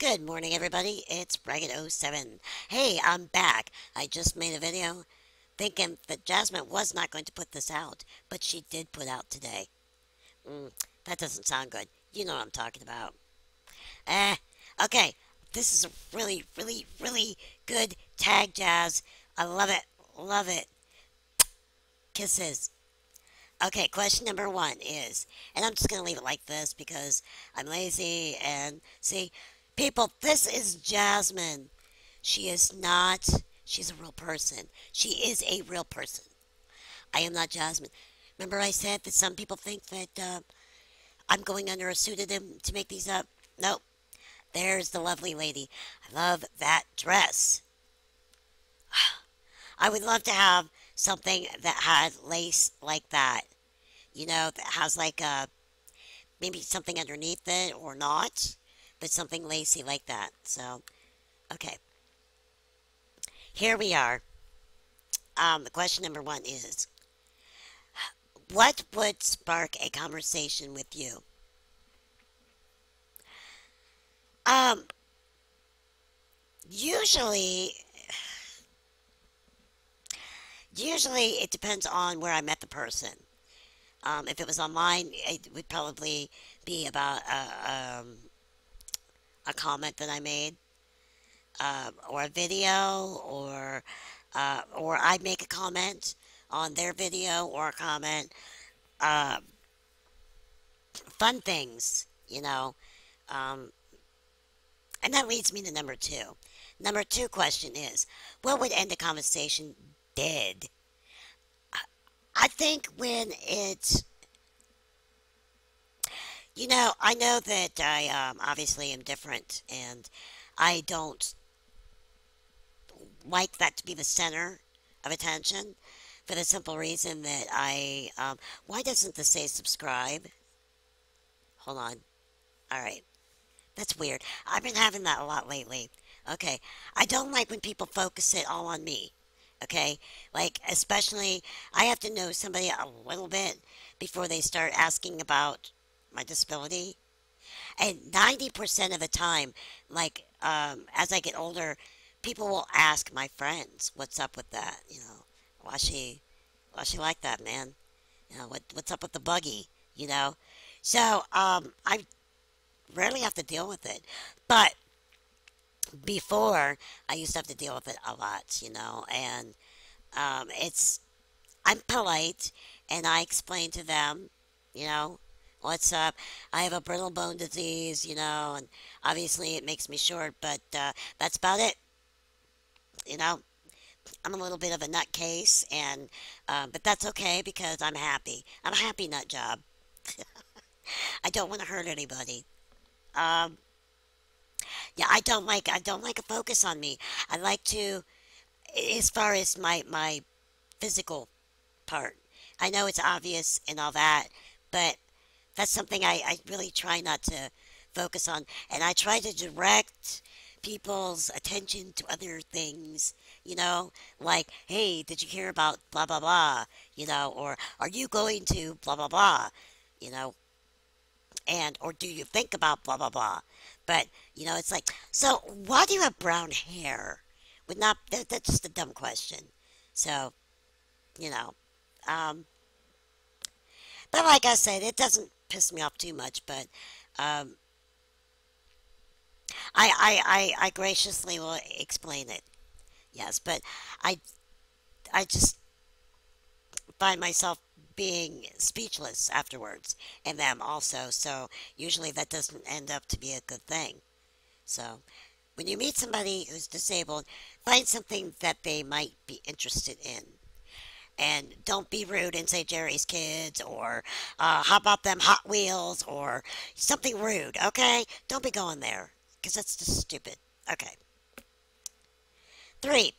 Good morning, everybody. It's Ragged07. Hey, I'm back. I just made a video thinking that Jasmine was not going to put this out, but she did put out today. Mm, that doesn't sound good. You know what I'm talking about. Eh, okay. This is a really good tag, Jazz. I love it. Love it. Kisses. Okay, question number one is, and I'm just going to leave it like this because I'm lazy and see, people, this is Jasmine. She is not, she's a real person. She is a real person. I am not Jasmine. Remember I said that some people think that I'm going under a pseudonym to make these up? Nope. There's the lovely lady. I love that dress. I would love to have something that had lace like that. You know, that has like maybe something underneath it or not, but something lacy like that. So, okay. Here we are. The question number one is, what would spark a conversation with you? Um, usually, usually it depends on where I met the person. If it was online, it would probably be about a comment that I made, or a video, or I'd make a comment on their video or a comment. Uh, Fun things, you know. Um, and that leads me to number two. Number two question is, what would end a conversation dead? I think when it's, I know that I obviously am different, and I don't like that to be the center of attention for the simple reason that why doesn't this say subscribe? Hold on. All right. That's weird. I've been having that a lot lately. Okay. I don't like when people focus it all on me. Okay? Like, especially, I have to know somebody a little bit before they start asking about my disability. And 90% of the time, like, as I get older, people will ask my friends, what's up with that? Why she like that, man? What's up with the buggy? You know? So, I rarely have to deal with it. But before, I used to have to deal with it a lot, and it's, I'm polite and I explain to them, you know, what's up. I have a brittle bone disease, and obviously it makes me short, but that's about it, you know. I'm a little bit of a nutcase, and but that's okay because I'm happy. I'm a happy nut job. I don't want to hurt anybody. Um, yeah, I don't like a focus on me. I like to, as far as my physical part. I know it's obvious and all that, but that's something I really try not to focus on. And I try to direct people's attention to other things, like, hey, did you hear about blah, blah, blah, or are you going to blah, blah, blah, you know, or do you think about blah, blah, blah. But, it's like, so why do you have brown hair? That's just a dumb question. So, you know, um, but like I said, it doesn't piss me off too much, but um, I graciously will explain it. Yes, but I, I just find myself being speechless afterwards, and them also, so usually that doesn't end up to be a good thing. So, when you meet somebody who's disabled, find something that they might be interested in. And don't be rude and say Jerry's Kids or how about them Hot Wheels or something rude, okay? Don't be going there because that's just stupid. Okay. Three,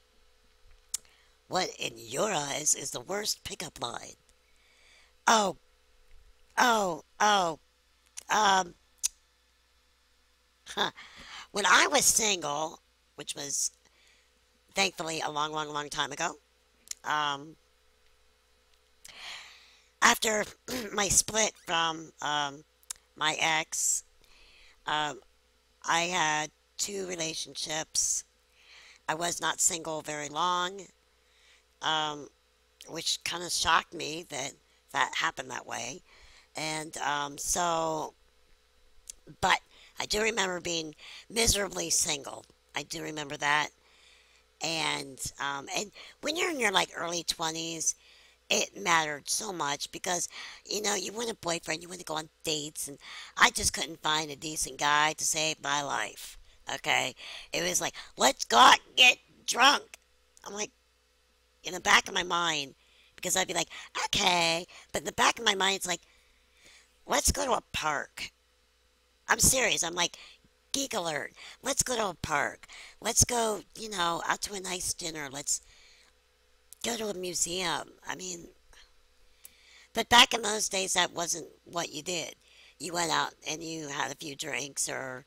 what in your eyes is the worst pickup line? Oh, oh. Um, huh. When I was single, which was thankfully a long time ago, um, after my split from my ex, um, I had two relationships. I was not single very long, um, which kind of shocked me that that happened that way. And but I do remember being miserably single. I do remember that. And when you're in your like early 20s, it mattered so much because you want a boyfriend, you want to go on dates, and I just couldn't find a decent guy to save my life. Okay, it was like, let's go out and get drunk. I'm like, in the back of my mind, because I'd be like, okay, but in the back of my mind, it's like, let's go to a park. I'm serious. I'm like, geek alert. Let's go to a park. Let's go, out to a nice dinner. Let's go to a museum. I mean, but back in those days, that wasn't what you did. You went out and you had a few drinks or,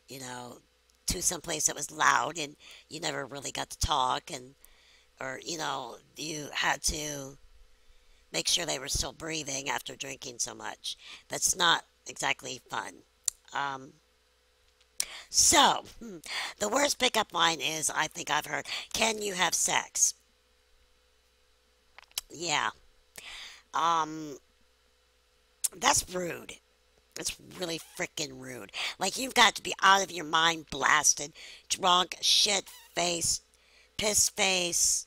you know, to some place that was loud and you never really got to talk and, or, you had to make sure they were still breathing after drinking so much. That's not exactly fun. Um, so, the worst pickup line is I think I've heard, can you have sex? Yeah. Um, that's rude. It's really freaking rude. Like, you've got to be out of your mind, blasted, drunk, shit faced, piss face,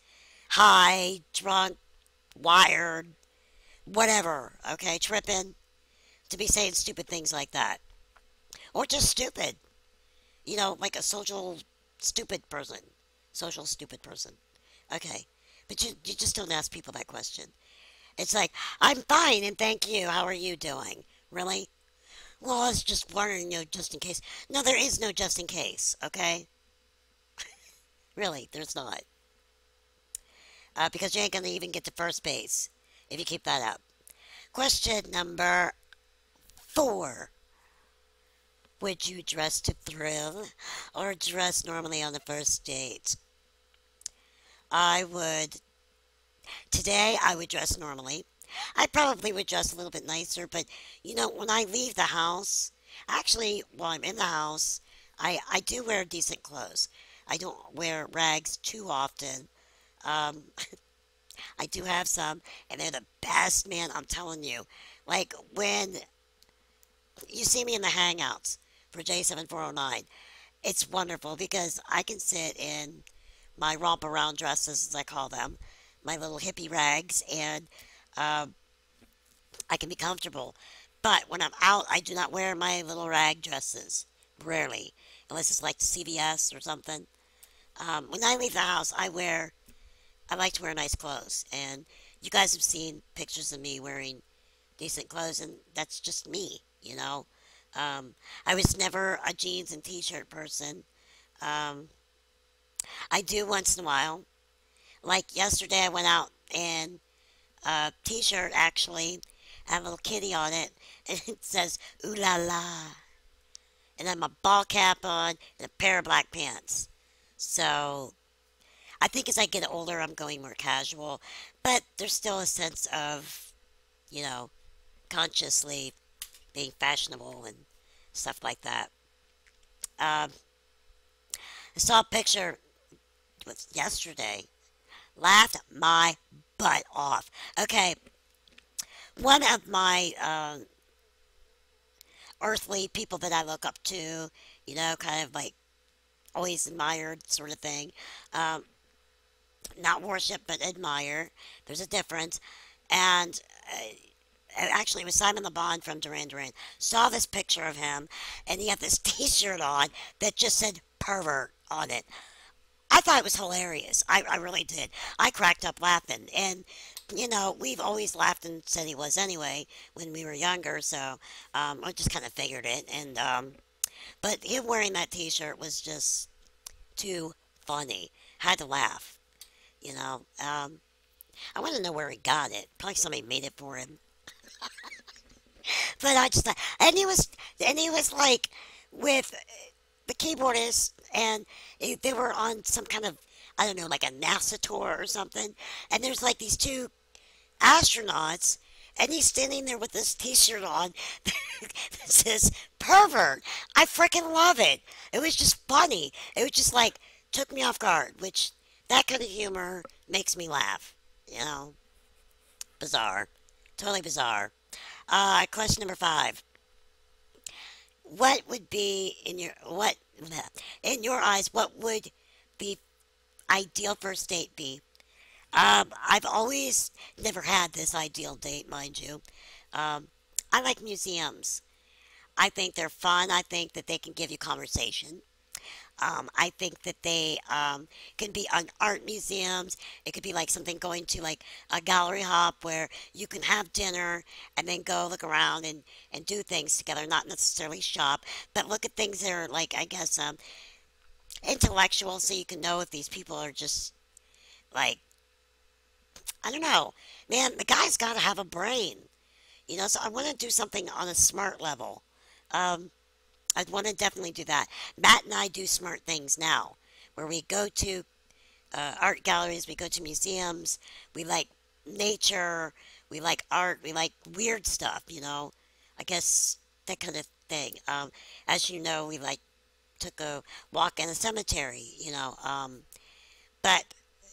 high, drunk, wired, whatever, okay, tripping, to be saying stupid things like that. Or just stupid. Like a social stupid person. Social stupid person. Okay. But you just don't ask people that question. It's like, I'm fine and thank you. How are you doing? Really? Well, I was just wondering, just in case. No, there is no just in case, okay? Really, there's not. Because you ain't gonna even get to first base if you keep that up. Question number 4. Would you dress to thrill or dress normally on the first date? I would, today I would dress normally. I probably would dress a little bit nicer, but when I leave the house, actually, while I'm in the house, I do wear decent clothes. I don't wear rags too often. Um, I do have some, and they're the best, man, I'm telling you. Like, when you see me in the hangouts for J7409, it's wonderful because I can sit in my romp around dresses, as I call them, my little hippie rags, and uh, I can be comfortable. But when I'm out, I do not wear my little rag dresses. Rarely. Unless it's like CVS or something. When I leave the house, I like to wear nice clothes. And you guys have seen pictures of me wearing decent clothes, and that's just me. I was never a jeans and t-shirt person. Um, I do once in a while. Like yesterday, I went out and a t-shirt actually had a little kitty on it, and it says "Ooh la la," and then my ball cap on and a pair of black pants. So I think as I get older, I'm going more casual, but there's still a sense of you know consciously being fashionable and stuff like that. Um, I saw a picture was yesterday. Laughed my butt off. Okay, one of my earthly people that I look up to, kind of like always admired sort of thing. Um, Not worship, but admire. There's a difference. And actually, it was Simon Le Bon from Duran Duran. Saw this picture of him, and he had this T-shirt on that just said "pervert" on it. I thought it was hilarious. I really did. I cracked up laughing. And, we've always laughed and said he was anyway when we were younger. So I just kind of figured it. But him wearing that t shirt was just too funny. Had to laugh, you know. I want to know where he got it. Probably somebody made it for him. But I just thought, and he was like with the keyboardist, and they were on some kind of, I don't know, like a NASA tour or something. And there's like these two astronauts, And he's standing there with this T-shirt on that says "pervert." I freaking love it. It was just funny. It was just like took me off guard, which that kind of humor makes me laugh. You know, bizarre, totally bizarre. Question number 5. What would be in your eyes? What would be ideal first date be? I've always never had this ideal date, mind you. I like museums. I think they're fun. I think that they can give you conversation. I think that they can be on art museums. It could be like something going to like a gallery hop where you can have dinner and then go look around and do things together, not necessarily shop, but look at things that are like, I guess, intellectual so you can know if these people are just like, I don't know. Man, the guy's got to have a brain. So I want to do something on a smart level. Um, I'd want to definitely do that. Matt and I do smart things now, where we go to art galleries, we go to museums, we like nature, we like art, we like weird stuff. I guess that kind of thing. As you know, we like took a walk in a cemetery. But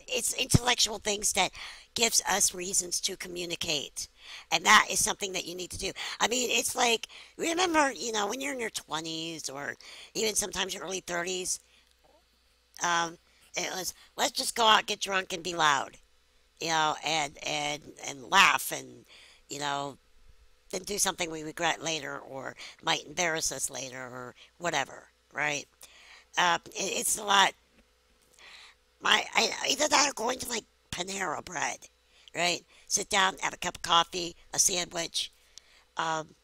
it's intellectual things that gives us reasons to communicate, and that is something that you need to do. I mean, it's like, remember, when you're in your 20s or even sometimes your early 30s, um, it was, let's just go out, get drunk, and be loud, and laugh, and you know then do something we regret later or might embarrass us later or whatever, right? It's a lot. Either that or going to like Panera Bread, right? Sit down, have a cup of coffee, a sandwich. Um,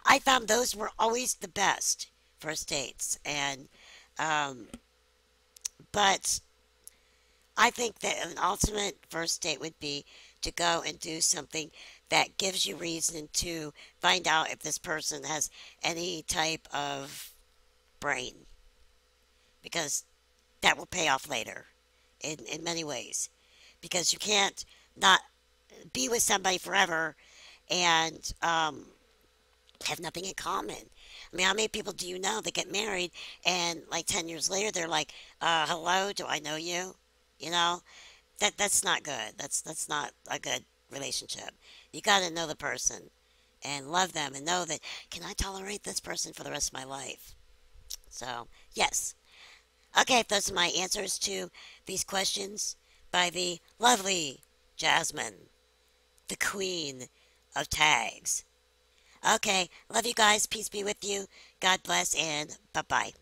I found those were always the best first dates, and um, but I think that an ultimate first date would be to go and do something that gives you reason to find out if this person has any type of brain, because that will pay off later in many ways. Because you can't not be with somebody forever and have nothing in common. I mean, how many people do you know that get married and like 10 years later they're like, hello, do I know you? You know, that's not good. That's not a good relationship. You got to know the person and love them and know that, can I tolerate this person for the rest of my life? So, yes. Okay, those are my answers to these questions by the lovely Jasmine, the queen of tags. Okay, love you guys. Peace be with you. God bless and bye bye.